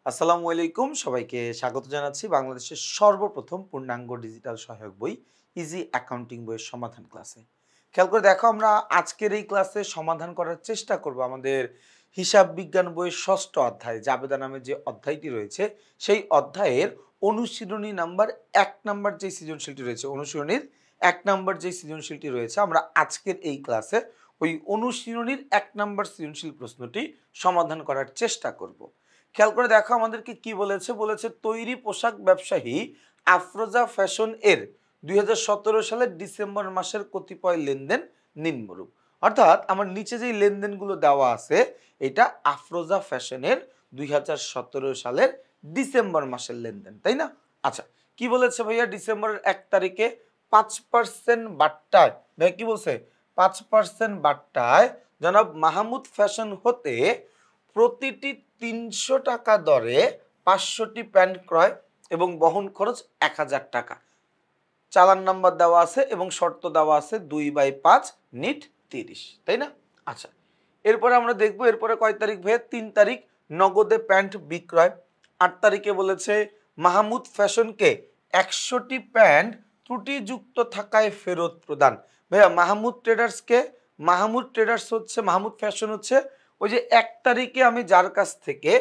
আসসালামু আলাইকুম সবাইকে স্বাগত জানাচ্ছি বাংলাদেশের সর্বপ্রথম পূর্ণাঙ্গ ডিজিটাল সহায়ক বই ইজি অ্যাকাউন্টিং বইয়ের সমাধান ক্লাসে। খেয়াল করে দেখো, আমরা আজকের এই ক্লাসে সমাধান করার চেষ্টা করব আমাদের হিসাব বিজ্ঞান বইয়ের ষষ্ঠ অধ্যায় জাবেদা নামে যে অধ্যায়টি রয়েছে সেই অধ্যায়ের অনুশীলনী নাম্বার 1 নম্বর যে সৃজনশীলটি রয়েছে, অনুশীলনীর 1 নম্বর যে সৃজনশীলটি রয়েছে, আমরা আজকের এই ক্লাসে ওই অনুশীলনীর 1 নম্বর সৃজনশীল প্রশ্নটি সমাধান করার চেষ্টা করব। খেয়াল করে দেখো আমাদেরকে কি বলেছে, বলেছে তৈরি পোশাক ব্যবসায়ী আফরোজা ফ্যাশন এর 2017 সালের ডিসেম্বর মাসের কতিপয় লেনদেন নিম্নরূপ। অর্থাৎ আমার নিচে যে লেনদেনগুলো দেওয়া আছে এটা আফরোজা ফ্যাশনের 2017 সালের ডিসেম্বর মাসের লেনদেন, তাই না? আচ্ছা, কি বলেছে ভাইয়া, ডিসেম্বরের 1 তারিখে 5% বাট্টায়, ভাই কি বলছে, 5% বাট্টায় জনাব মাহমুদ ফ্যাশন হতে প্রতিটি 300 টাকা দরে 500টি প্যান্ট ক্রয় এবং বহন খরচ 1000 টাকা। চালান নাম্বার দেওয়া আছে এবং শর্ত দেওয়া আছে 2/5 নিট 30, তাই না? আচ্ছা, এরপরে আমরা দেখবো এরপরে কয় তারিখ ভাইয়া, 3 তারিখ নগদে প্যান্ট বিক্রয়। 8 তারিখে বলেছে মাহমুদ ফ্যাশনকে 100টি প্যান্ট ত্রুটিযুক্ত থাকায় ফেরত প্রদান। ভাইয়া মাহমুদ ট্রেডার্সকে, মাহমুদ ট্রেডার্স হচ্ছে, মাহমুদ ফ্যাশন হচ্ছে ওই যে 1 তারিখে আমি যার কাছ থেকে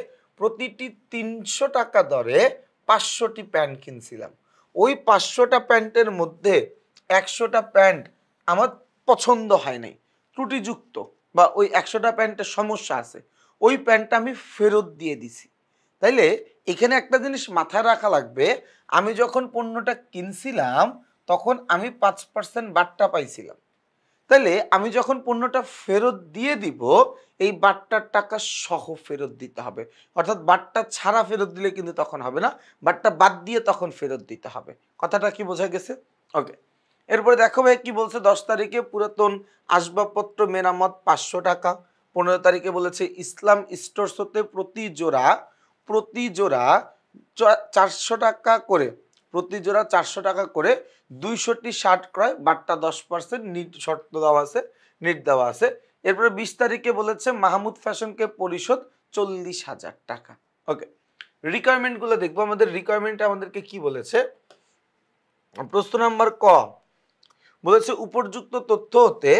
প্রতিটি 300 টাকা দরে 500টি প্যান্ট কিনছিলাম, ওই 500টা প্যান্টের মধ্যে 100টা প্যান্ট আমার পছন্দ হয় নাই, ত্রুটিযুক্ত, বা ওই 100টা প্যান্টের সমস্যা আছে, ওই প্যান্টটা আমি ফেরত দিয়ে দিছি। তাইলে এখানে একটা জিনিস মাথায় রাখা লাগবে, আমি যখন পণ্যটা কিনছিলাম তখন আমি 5% বাট্টা পাইছিলাম। তাহলে আমি যখন পণ্যটা ফেরত দিয়ে দিব এই বাট্টার টাকা সহ ফেরত দিতে হবে। অর্থাৎ বাট্টা ছাড়া ফেরত দিলে কিন্তু তখন হবে না, বাট্টা বাদ দিয়ে তখন ফেরত দিতে হবে। কথাটা কি বোঝা গেছে? ওকে, এরপরে দেখো ভাই কি বলছে, 10 তারিখে পুরাতন আসবাবপত্র মেরামত 500 টাকা। 15 তারিখে বলেছে ইসলাম স্টোর্স হতে প্রতি জোড়া 400 টাকা করে, প্রতি জোড়া 400 টাকা করে 200টি শার্ট ক্রয়, বাট্টা 10%, নিট শর্ত দেওয়া আছে, নিট দেওয়া আছে। এরপরে 20 তারিখে বলেছে মাহমুদ ফ্যাশনকে পরিশোধ 40,000 টাকা। ওকে, রিকোয়ারমেন্টগুলো দেখবো। আমাদের রিকোয়ারমেন্টে আমাদেরকে কি বলেছে, প্রশ্ন নাম্বার ক বলেছে উপযুক্ত তথ্য হতে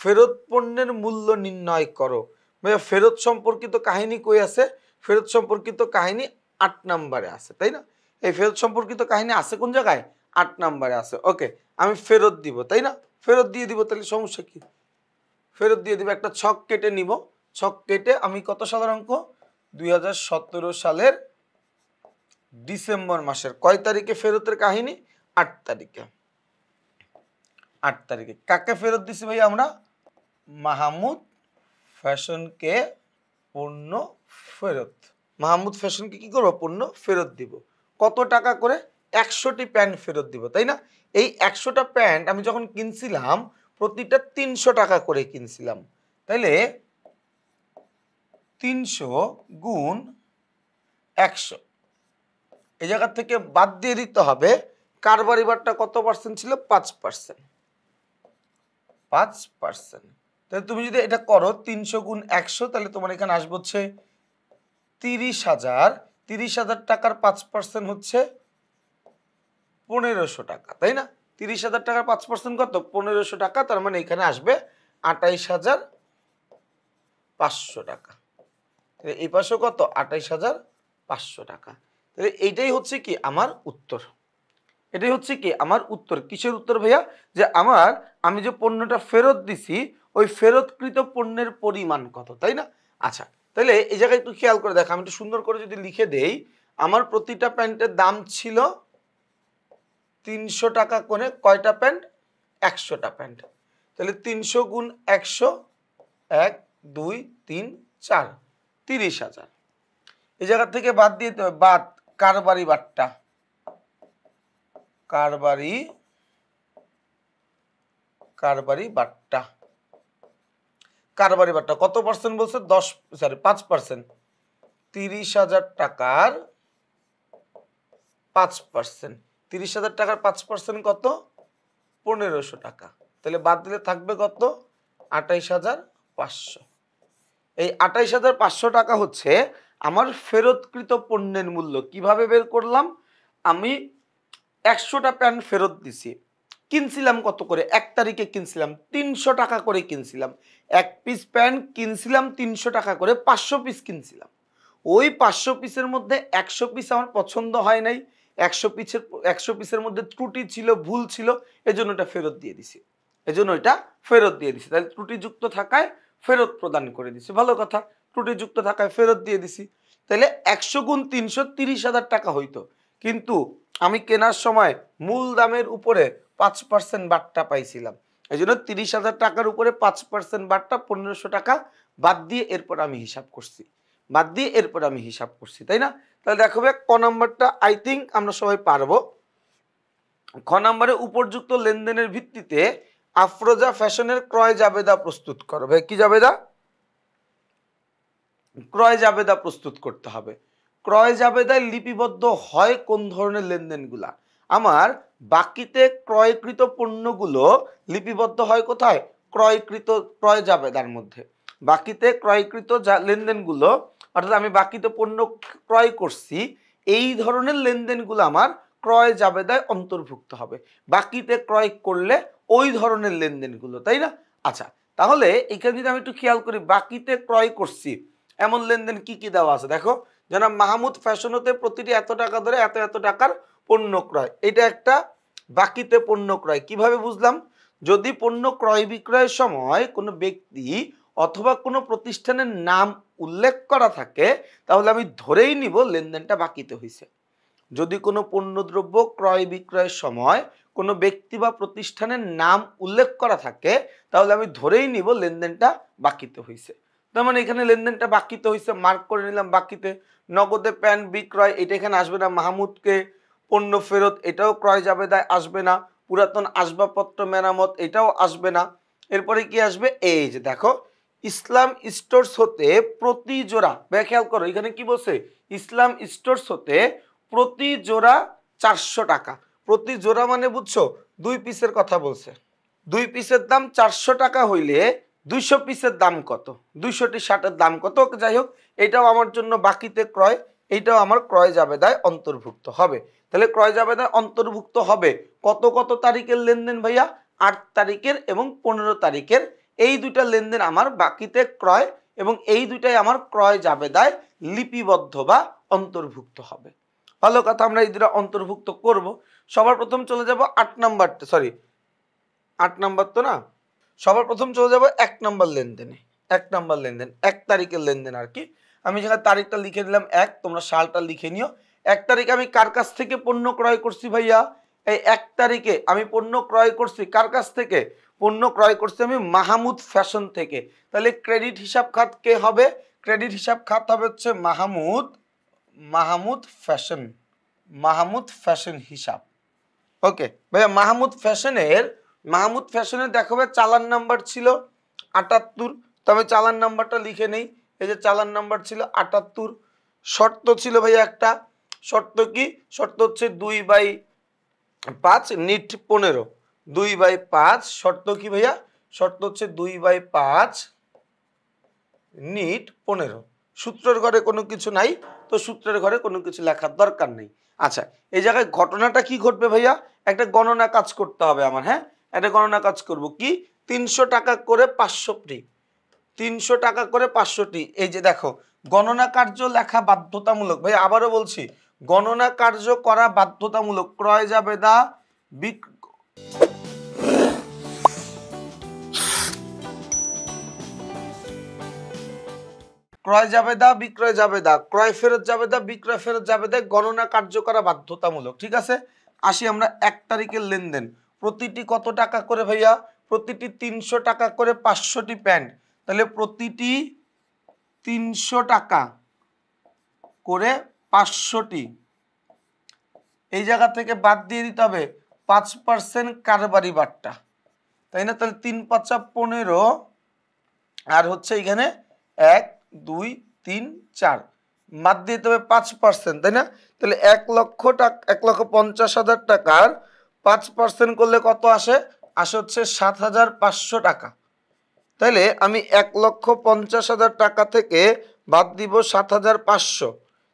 ফেরত পণ্যের মূল্য নির্ণয় করো। ভাইয়া ফেরত সম্পর্কিত কাহিনী কই আছে? ফেরত সম্পর্কিত কাহিনী 8 নম্বরে আছে, তাই না? এই ফেরত সম্পর্কিত কাহিনী আছে কোন জায়গায়? 8 নম্বরে আছে। ওকে, আমি ফেরত দিব, তাই না? ফেরত দিয়ে দিব, তাহলে সমস্যা কি? ফেরত দিয়ে দিব, একটা ছক কেটে নিব। ছক কেটে আমি কত সালের অঙ্ক, 2017 সালের ডিসেম্বর মাসের কয় তারিখে ফেরতের কাহিনী? 8 তারিখে। 8 তারিখে কাকে ফেরত দিছি ভাই আমরা? মাহমুদ ফ্যাশনকে পণ্য ফেরত। মাহমুদ ফ্যাশনকে কি করবো? পণ্য ফেরত দিব। কত টাকা করে? 100টি প্যান্ট ফেরত দিব, তাই না? এই 100টা প্যান্ট আমি যখন কিনছিলাম প্রতিটা 300 টাকা করে কিনছিলাম, তাইলে 300 গুণ 100 এই জায়গা থেকে বাদ দিয়ে দিতে হবে কারবারি বারটা কত পার্সেন্ট ছিল? 5%। 5%। তাহলে তুমি যদি এটা করো 300 গুণ 100, তাহলে তোমার এখানে আসবে হচ্ছে 30,000। 30,000 টাকার 5% হচ্ছে 1500 টাকা, তাই না? 30,000 টাকার 5% কত? 1500 টাকা। তার মানে এখানে আসবে 28,500 টাকা। এই পাশেও কত? 28,500 টাকা। তাহলে এইটাই হচ্ছে কি আমার উত্তর। এটাই হচ্ছে কি আমার উত্তর। কিসের উত্তর ভাইয়া? যে আমি যে পণ্যটা ফেরত দিছি ওই ফেরতকৃত পণ্যের পরিমাণ কত, তাই না? আচ্ছা, তাহলে এই জায়গায় একটু খেয়াল করে দেখো, আমি একটু সুন্দর করে যদি লিখে দেই, আমার প্রতিটা প্যান্টের দাম ছিল 300 টাকা করে। কয়টা প্যান্ট? 100টা প্যান্ট। তাহলে 300 গুণ 100, 1 2 3 4, 30,000। এই জায়গা থেকে বাদ দিয়ে দিতে হবে, বাদ কারবারি বাট্টা, কারবারি বাট্টা কত পার্সেন্ট বলছে? 5%। 30,000 টাকার 5%, 30,000 টাকার 5% কত? 1500 টাকা। তাহলে বাদ দিলে থাকবে কত? 28,500। এই 28,500 টাকা হচ্ছে আমার ফেরতকৃত পণ্যের মূল্য কিভাবে বের করলাম? আমি 100টা প্যান্ট ফেরত দিছি, কিনছিলাম কত করে? 1 তারিখে কিনছিলাম 300 টাকা করে কিনছিলাম। 1 পিস প্যান্ট কিনছিলাম 300 টাকা করে, 500 পিস কিনছিলাম। ওই 500 পিসের মধ্যে 100 পিস আমার পছন্দ হয় নাই, 100 পিসের মধ্যে ত্রুটি ছিল, ভুল ছিল, এজন্য এটা ফেরত দিয়ে দিছি। তাহলে ত্রুটিযুক্ত থাকায় ফেরত প্রদান করে দিছি। ভালো কথা, ত্রুটিযুক্ত থাকায় ফেরত দিয়ে দিছি। তাহলে 100 গুণ 300 30,000 টাকা হইতো, কিন্তু আমি কেনার সময় মূল দামের উপরে 5% বাট্টা পাইছিলাম। এই জন্য 30,000 টাকার উপরে 5% বাট্টা 1500 টাকা বাদ দিয়ে এরপর আমি হিসাব করছি, তাই না? তাহলে দেখো ক নাম্বারটা আই থিঙ্ক আমরা সবাই পারবো। খ নাম্বারে উপযুক্ত লেনদেনের ভিত্তিতে আফরোজা ফ্যাশনের ক্রয় জাবেদা প্রস্তুত করো। ভাই কি জাবেদা? ক্রয় জাবেদা প্রস্তুত করতে হবে। ক্রয় জাবেদায় লিপিবদ্ধ হয় কোন ধরনের লেনদেনগুলা? আমার বাকিতে ক্রয়কৃত পণ্যগুলো লিপিবদ্ধ হয় কোথায়? ক্রয় জাবেদার মধ্যে। বাকিতে ক্রয়কৃত লেনদেনগুলো, অর্থাৎ আমি বাকিতে পণ্য ক্রয় করছি, এই ধরনের লেনদেনগুলো আমার ক্রয় জাবেদায় অন্তর্ভুক্ত হবে। বাকিতে ক্রয় করলে ওই ধরনের লেনদেনগুলো, তাই না? আচ্ছা, তাহলে এখানে যদি আমি একটু খেয়াল করি, বাকিতে ক্রয় করছি এমন লেনদেন কি কি দেওয়া আছে দেখো। যেন মাহমুদ ফ্যাশন হতে প্রতিটি এত টাকা ধরে এত এত টাকার পণ্য ক্রয়, এটা একটা বাকিতে পণ্য ক্রয়। কিভাবে বুঝলাম? যদি পণ্য ক্রয় বিক্রয়ের সময় কোনো ব্যক্তি অথবা কোনো প্রতিষ্ঠানের নাম উল্লেখ করা থাকে, তাহলে আমি ধরেই নিব লেনদেনটা বাকিতে হয়েছে। যদি কোনো পণ্যদ্রব্য ক্রয় বিক্রয়ের সময় কোনো ব্যক্তি বা প্রতিষ্ঠানের নাম উল্লেখ করা থাকে, তাহলে আমি ধরেই নিব লেনদেনটা বাকিতে হয়েছে। তার মানে এখানে লেনদেনটা বাকিতে হয়েছে, মার্ক করে নিলাম বাকিতে। নগদে প্যান্ট বিক্রয়, এটা এখানে আসবে না। মাহমুদকে পণ্য ফেরত, এটাও ক্রয় জাবেদায় আসবে না। পুরাতন আসবাবপত্র মেরামত, এটাও আসবে না। এরপরে কি আসবে? এই যে দেখো, ইসলাম স্টোর্স হতে প্রতি জোড়া, খেয়াল করো এখানে কি বলছে? ইসলাম স্টোর্স হতে প্রতি জোড়া 400 টাকা। প্রতি জোড়া মানে বুঝছো 2 পিসের কথা বলছে। 2 পিসের দাম 400 টাকা হইলে 200 পিসের দাম কত? 200টি শার্টের দাম কত? যাই হোক, এটাও আমার জন্য বাকিতে ক্রয়, এইটাও আমার ক্রয় জাবেদায় অন্তর্ভুক্ত হবে। তাহলে ক্রয় জাবেদায় অন্তর্ভুক্ত হবে কত কত তারিখের লেনদেন ভাইয়া? 8 তারিখের এবং 15 তারিখের। এই দুইটা লেনদেন আমার বাকিতে ক্রয়, এবং এই দুইটাই আমার ক্রয় জাবেদায় লিপিবদ্ধ বা অন্তর্ভুক্ত হবে। ভালো কথা, আমরা এই দুটো অন্তর্ভুক্ত করব। সবার প্রথম চলে যাব 8 নাম্বার, সরি 8 নাম্বার তো না, সবার প্রথম চলে যাব 1 নাম্বার লেনদেনে। 1 নাম্বার লেনদেন 1 তারিখের লেনদেন আর কি। আমি যেখানে তারিখটা লিখে দিলাম 1, তোমরা সালটা লিখে নিও। 1 তারিখে আমি কার কাছ থেকে পণ্য ক্রয় করছি ভাইয়া? এই 1 তারিখে আমি পণ্য ক্রয় করছি কার কাছ থেকে? পণ্য ক্রয় করছি আমি মাহমুদ ফ্যাশন থেকে। তাহলে ক্রেডিট হিসাব খাত কে হবে? ক্রেডিট হিসাব খাত হবে হচ্ছে মাহমুদ ফ্যাশন হিসাব। ওকে ভাইয়া, মাহমুদ ফ্যাশনের দেখো চালান নাম্বার ছিল 78। তবে চালান নাম্বারটা লিখে নেই। এই যে চালান নাম্বার ছিল 78। শর্ত ছিল ভাইয়া একটা। শর্ত কি? শর্ত হচ্ছে 2/5 নিট 15। 2/5 শর্ত কি ভাইয়া? শর্ত হচ্ছে 2/5 নিট 15। সূত্রের ঘরে কোনো কিছু নাই, তো সূত্রের ঘরে কোনো কিছু লেখার দরকার নেই। আচ্ছা, এই জায়গায় ঘটনাটা কি ঘটবে ভাইয়া? একটা গণনা কাজ করতে হবে আমার। হ্যাঁ, একটা গণনা কাজ করব কি? 300 টাকা করে 500টি, 300 টাকা করে 500টি। এই যে দেখো, গণনা কার্য লেখা বাধ্যতামূলক। ভাই আবারও বলছি, গণনা কার্য করা বাধ্যতামূলক। ক্রয় জাবেদা ক্রয় জাবেদা, বিক্রয় জাবেদা, ক্রয় ফেরত জাবেদা, বিক্রয় ফেরত জাবেদা গণনা কার্য করা বাধ্যতামূলক। ঠিক আছে, আসি আমরা 1 তারিখের লেনদেন। প্রতিটি কত টাকা করে ভাইয়া? প্রতিটি 300 টাকা করে 500টি প্যান্ট। তাহলে প্রতিটি 300 টাকা করে 500টি। এই জায়গা থেকে বাদ দিয়ে দিতে হবে 5% কারবারি বাট্টা, তাই না? তাহলে 3 5 15, আর হচ্ছে এখানে 1 2 3 4, বাদ দিয়ে দিতে হবে 5%, তাই না? তাহলে 1,50,000 টাকার 5% করলে কত আসে? আসে হচ্ছে 7,500 টাকা। তাহলে আমি 1,50,000 টাকা থেকে বাদ দিব ৭,৫০০,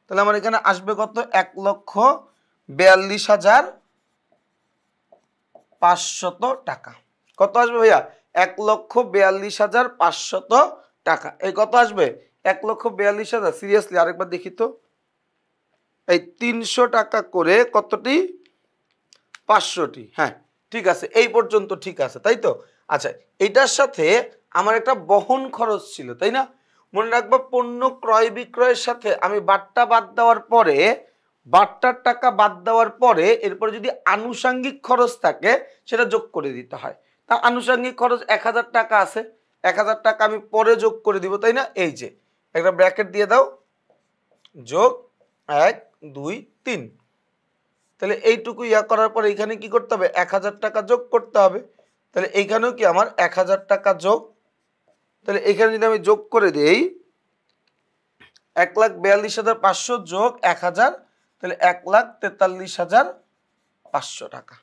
তাহলে আমার এখানে আসবে কত? ১,৪২,৫০০ টাকা। কত আসবে ভাইয়া? ১,৪২,৫০০ টাকা। এই কত আসবে? ১,৪২,০০০। সিরিয়াসলি আরেকবার দেখি তো। এই ৩০০ টাকা করে কতটি? ৫০০টি। হ্যাঁ ঠিক আছে, এই পর্যন্ত ঠিক আছে তাই তো। আচ্ছা, এটার সাথে আমার একটা বহন খরচ ছিল তাই না? মনে রাখবো, পণ্য ক্রয় বিক্রয়ের সাথে আমি বাট্টা বাদ দেওয়ার পরে, বাট্টার টাকা বাদ দেওয়ার পরে এরপরে যদি আনুষঙ্গিক খরচ থাকে সেটা যোগ করে দিতে হয়। তা আনুষঙ্গিক খরচ ১,০০০ টাকা আছে, ১,০০০ টাকা আমি পরে যোগ করে দিব তাই না? এই যে একটা ব্র্যাকেট দিয়ে দাও, যোগ ১ ২ ৩। তাহলে এইটুকু ইয়া করার পরে এখানে কি করতে হবে? ১,০০০ টাকা যোগ করতে হবে। তাহলে এইখানেও কি আমার ১,০০০ টাকা যোগ। তাহলে এখানে যদি আমি যোগ করে দেই ১,৪২,৫০০ যোগ ১,০০০, তাহলে ১,৪৩,৫০০ টাকা।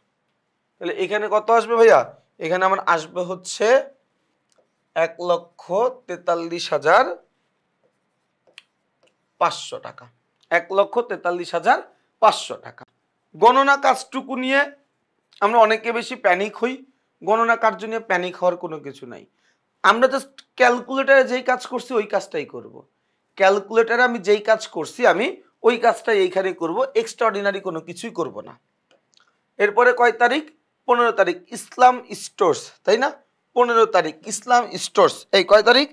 তাহলে এখানে কত আসবে ভাইয়া? এখানে আমার আসবে হচ্ছে ১,৪৩,৫০০ টাকা। ১,৪৩,৫০০ টাকা। গণনা কাজটুকু নিয়ে আমরা অনেকে বেশি প্যানিক হই। গণনা কার্য নিয়ে প্যানিক হওয়ার কোনো কিছু নাই। আমরা জাস্ট ক্যালকুলেটারে যেই কাজ করছি ওই কাজটাই করব। ক্যালকুলেটারে আমি যেই কাজ করছি আমি ওই কাজটাই এইখানে করব, এক্সট্রাঅর্ডিনারি কোনো কিছুই করব না। এরপরে কয় তারিখ? ১৫ তারিখ ইসলাম স্টোর্স তাই না? ১৫ তারিখ ইসলাম স্টোর্স। এই কয় তারিখ?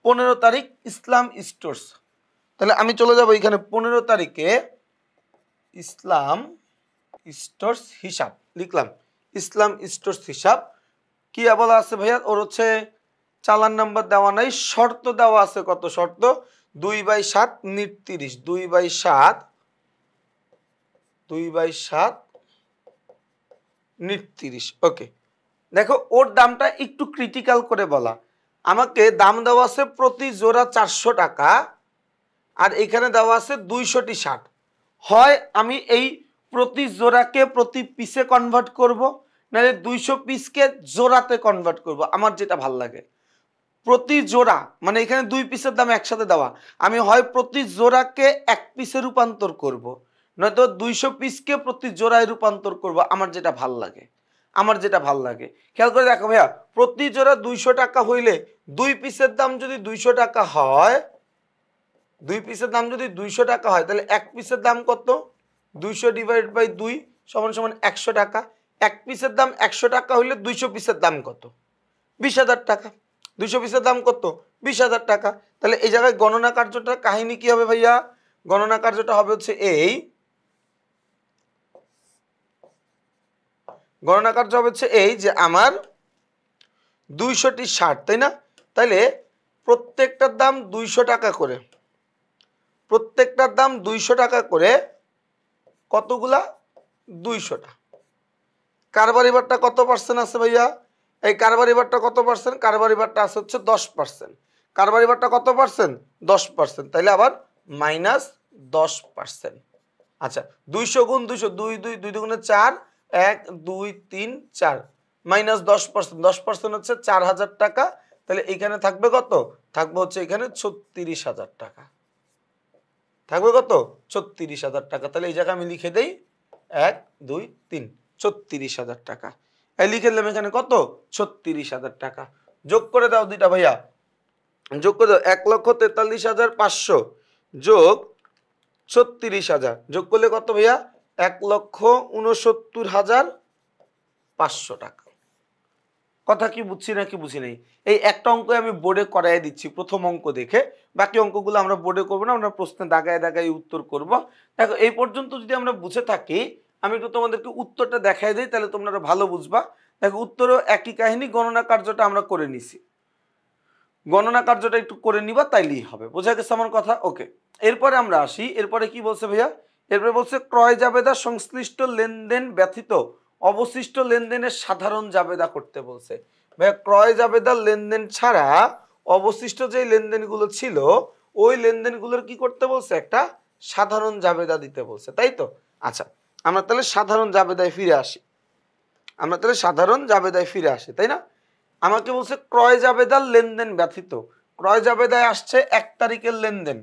১৫ তারিখ ইসলাম স্টোর্স। তাহলে আমি চলে যাব এখানে ১৫ তারিখে ইসলাম স্টোর্স হিসাব লিখলাম। ইসলাম স্টোর্স হিসাব কি বলা আছে ভাইয়া? ওর হচ্ছে চালান নাম্বার দেওয়া নাই, শর্ত দেওয়া আছে। কত শর্ত? ২/৭ নিট ৩০, ২/৭ নিট ৩০। ওকে, দেখো ওর দামটা একটু ক্রিটিক্যাল করে বলা। আমাকে দাম দেওয়া আছে প্রতি জোড়া ৪০০ টাকা, আর এখানে দেওয়া আছে ২০০টি শার্ট। হয় আমি এই প্রতি জোড়াকে প্রতি পিসে কনভার্ট করব, নাহলে ২০০ পিসকে জোড়াতে কনভার্ট করব, আমার যেটা ভাল লাগে। প্রতি জোড়া মানে এখানে ২ পিসের দাম একসাথে দেওয়া, আমি হয় প্রতি জোড়াকে ১ পিসে রূপান্তর করব, নয়তো ২০০ পিসকে প্রতি জোড়ায় রূপান্তর করব, আমার যেটা ভাল লাগে। আমার যেটা ভাল লাগে খেয়াল করে দেখো ভাইয়া, প্রতি জোড়া ২০০ টাকা হইলে ২ পিসের দাম যদি ২০০ টাকা হয়, ২ পিসের দাম যদি ২০০ টাকা হয়, তাহলে ১ পিসের দাম কত? ২০০ ডিভাইড বাই ২ সমান সমান ১০০ টাকা। ১ পিসের দাম ১০০ টাকা হইলে ২০০ পিসের দাম কত? ২০,০০০ টাকা। ২০০ পিসের দাম কত? ২০,০০০ টাকা। তাহলে এই জায়গায় গণনা কার্যটা কাহিনী কি হবে ভাইয়া? গণনা কার্যটা হবে হচ্ছে এই, গণনা কার্য হবে হচ্ছে এই যে আমার ২০০টি শার্ট তাই না? তাইলে প্রত্যেকটার দাম ২০০ টাকা করে, প্রত্যেকটার দাম ২০০ টাকা করে। কতগুলা? ২০০টা। কারবারি বারটা কত পার্সেন্ট আছে ভাইয়া? এই কারবারি বারটা কত পার্সেন্ট? কারবারি বারটা আছে হচ্ছে ১০%। কারবারি বারটা কত পার্সেন্ট? 10%। তাইলে আবার মাইনাস 10%। আচ্ছা, ২০০ গুণ ২০০, ২ ২ ২ দুগুণে ৪, ১ ২ ৩ ৪, মাইনাস 10%। 10% হচ্ছে ৪,০০০ টাকা। তাহলে এইখানে থাকবে কত? থাকবে হচ্ছে এখানে ৩৬,০০০ টাকা। থাকবে কত? ৩৬,০০০ টাকা। তাহলে এই জায়গায় আমি লিখে দেই ১ ২ ৩, ৩৬,০০০ টাকা। এই লিখে দিলাম এখানে কত? ৩৬,০০০ টাকা। যোগ করে দাও দুইটা ভাইয়া, যোগ করে দাও। ১,৪৩,৫০০ যোগ ৩৬,০০০ যোগ করলে কত ভাইয়া? ১,৬৯,৫০০ টাকা। কথা কি বুঝছি নাকি বুঝি নাই? এই একটা অঙ্ক আমি বোর্ডে করাই দিচ্ছি প্রথম অঙ্ক দেখে, বাকি অঙ্কগুলো আমরা বোর্ডে করবো না, আমরা প্রশ্নে দাগায় দাগায় উত্তর করব। দেখো এই পর্যন্ত যদি আমরা বুঝে থাকি, আমি একটু তোমাদেরকে উত্তরটা দেখাই দিই, তাহলে তোমরা ভালো বুঝবা। দেখো উত্তরও একই কাহিনী, গণনা কার্যটা আমরা করে নিছি। গণনা কার্যটা একটু করে নিবা, তাইলেই হবে। বোঝা গেছে আমার কথা? ওকে, এরপরে আমরা আসি। এরপরে কি বলছে ভাইয়া? এরপরে বলছে ক্রয় জাবেদা সংশ্লিষ্ট লেনদেন ব্যতীত অবশিষ্ট লেনদেনের সাধারণ জাবেদা করতে বলছে। ভাইয়া ক্রয় জাবেদার লেনদেন ছাড়া অবশিষ্ট যে লেনদেনগুলো ছিল ওই লেনদেনগুলোর কি করতে বলছে? একটা সাধারণ জাবেদা দিতে বলছে, তাই তো? আচ্ছা, আমরা তাহলে সাধারণ জাবেদায় ফিরে আসি। আমরা তাহলে সাধারণ জাবেদায় ফিরে আসি, তাই না? আমাকে বলছে ক্রয় জাবেদার লেনদেন ব্যতীত। ক্রয় জাবেদায় আসছে 1 তারিখের লেনদেন,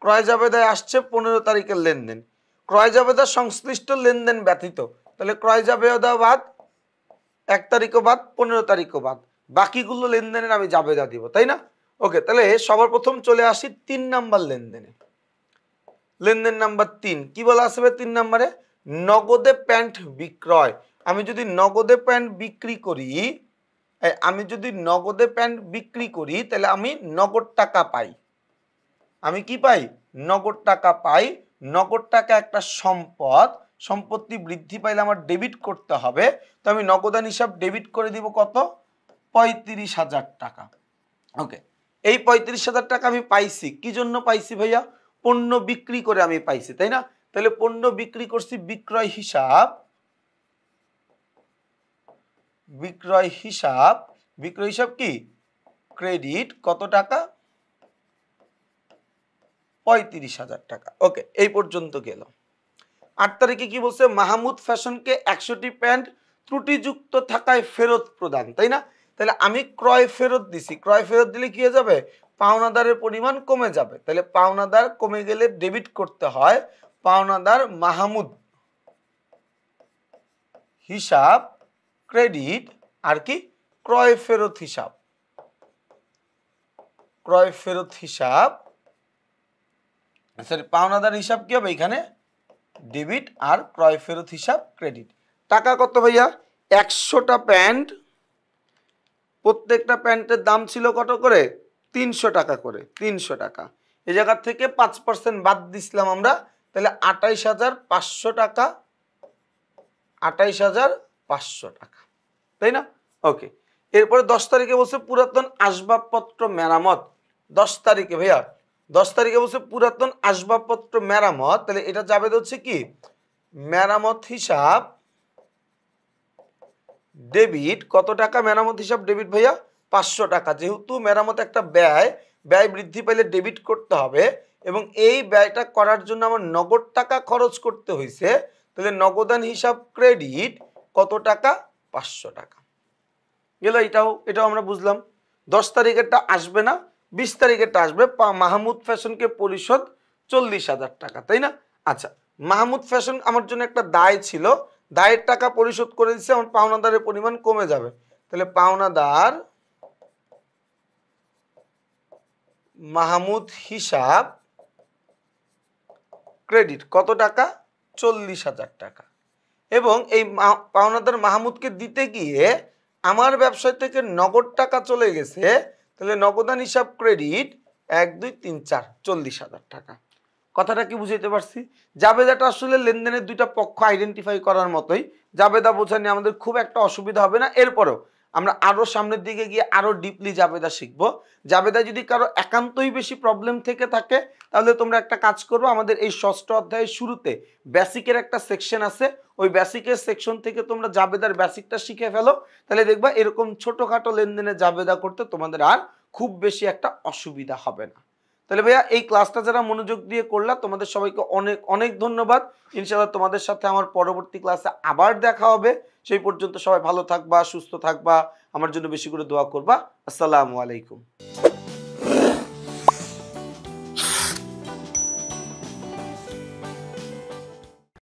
ক্রয় জাবেদায় আসছে 15 তারিখের লেনদেন, ক্রয় জাবেদা সংশ্লিষ্ট লেনদেন ব্যতীত, তাহলে ক্রয় জাবেদা বাদ, 1 তারিখও বাদ, 15 তারিখও বাদ, বাকিগুলো লেনদেনের আমি জাবেদা দিব, তাই না? ওকে, তাহলে সবার প্রথম চলে আসি 3 নাম্বার লেনদেনে। লেনদেন নাম্বার 3 কি বলা আছে 3 নম্বরে? নগদে প্যান্ট বিক্রয়। আমি যদি নগদে প্যান্ট বিক্রি করি, তাহলে আমি নগদ টাকা পাই। আমি কি পাই? নগদ টাকা পাই। নগদ টাকা একটা সম্পদ, সম্পত্তি বৃদ্ধি পাইলে আমার ডেবিট করতে হবে, তো আমি নগদান হিসাব ডেবিট করে দিব কত? 35,000 টাকা। ওকে, এই 35,000 টাকা আমি পাইছি, কি জন্য পাইছি ভাইয়া? পণ্য বিক্রি করে আমি পাইছি, তাই না? তাহলে পণ্য বিক্রি করছি, বিক্রয় হিসাব, বিক্রয় হিসাব কি? ক্রেডিট কত টাকা? 35,000 টাকা। ওকে, এই পর্যন্ত গেল। 8 তারিখে কি বলছে? মাহমুদ ফ্যাশনকে 100টি প্যান্ট ত্রুটিযুক্ত থাকায় ফেরত প্রদান, তাই না? তাহলে আমি ক্রয় ফেরত দিছি, ক্রয় ফেরত দিলে কি হয়ে যাবে? পাওনাদারের পরিমাণ কমে যাবে। তাহলে পাওনাদার কমে গেলে ডেবিট করতে হয় পাওনাদার মাহমুদ হিসাব ক্রেডিট, আর কি? ক্রয় ফেরত হিসাব, ক্রয় ফেরত হিসাব, সরি পাওনাদার হিসাব কি হবে এখানে? ডেবিট, আর ক্রয় ফেরত হিসাব ক্রেডিট। টাকা কত ভাইয়া? 100টা প্যান্ট, প্রত্যেকটা প্যান্টের দাম ছিল কত করে? 300 টাকা করে, 300 টাকা। এই জায়গা থেকে 5% বাদ দিছিলাম আমরা, তাহলে 28,500 টাকা, 28,500 টাকা, তাই না? ওকে, এরপরে 10 তারিখে বলছে পুরাতন আসবাবপত্র মেরামত। 10 তারিখে ভাইয়া, 10 তারিখে বলছে পুরাতন আসবাবপত্র মেরামত, তাহলে এটা যাবে হচ্ছে কি? মেরামত হিসাব ডেবিট কত টাকা? মেরামত হিসাব ডেবিট ভাইয়া 500 টাকা। যেহেতু মেরামত একটা ব্যয়, ব্যয় বৃদ্ধি পাইলে ডেবিট করতে হবে, এবং এই ব্যয়টা করার জন্য আমার নগদ টাকা খরচ করতে হয়েছে, তাহলে নগদান হিসাব ক্রেডিট কত টাকা? 500 টাকা গেল। এটাও আমরা বুঝলাম। 10 তারিখেরটা আসবে না, 20 তারিখেরটা আসবে। মাহমুদ ফ্যাশনকে পরিশোধ 40,000 টাকা, তাই না? আচ্ছা, মাহমুদ ফ্যাশন আমার জন্য একটা দায় ছিল, দায়ের টাকা পরিশোধ করে দিচ্ছে, আমার পাওনাদারের পরিমাণ কমে যাবে, তাহলে পাওনাদার মাহমুদ হিসাব ক্রেডিট কত টাকা? 40,000 টাকা। এবং এই পাওনাদার মাহমুদকে দিতে গিয়ে আমার ব্যবসায় থেকে নগদ টাকা চলে গেছে, তাহলে নগদান হিসাব ক্রেডিট 1 2 3 4 40,000 টাকা। কথাটা কি বুঝাইতে পারছি? জাবেদাটা আসলে লেনদেনের দুইটা পক্ষ আইডেন্টিফাই করার মতোই, জাবেদা বোঝা নিয়ে আমাদের খুব একটা অসুবিধা হবে না। এরপরেও আমরা আরো সামনের দিকে গিয়ে আরো ডিপলি জাবেদা শিখবো। জাবেদা যদি কারো একান্তই বেশি প্রবলেম থেকে থাকে, তাহলে তোমরা একটা কাজ করবো, আমাদের এই 6ষ্ঠ অধ্যায়ের শুরুতে বেসিকের একটা সেকশন আছে, ওই বেসিকের সেকশন থেকে তোমরা জাবেদার বেসিকটা শিখে ফেলো, তাহলে দেখবা এরকম ছোটখাটো লেনদেনে জাবেদা করতে তোমাদের আর খুব বেশি একটা অসুবিধা হবে না। তাহলে ভাইয়া এই ক্লাসটা যারা মনোযোগ দিয়ে করলা, তোমাদের সবাইকে অনেক অনেক ধন্যবাদ। ইনশাআল্লাহ তোমাদের সাথে আমার পরবর্তী ক্লাসে আবার দেখা হবে। সেই পর্যন্ত সবাই ভালো থাকবা, সুস্থ থাকবা, আমার জন্য বেশি করে দোয়া করবা। আসসালামু আলাইকুম।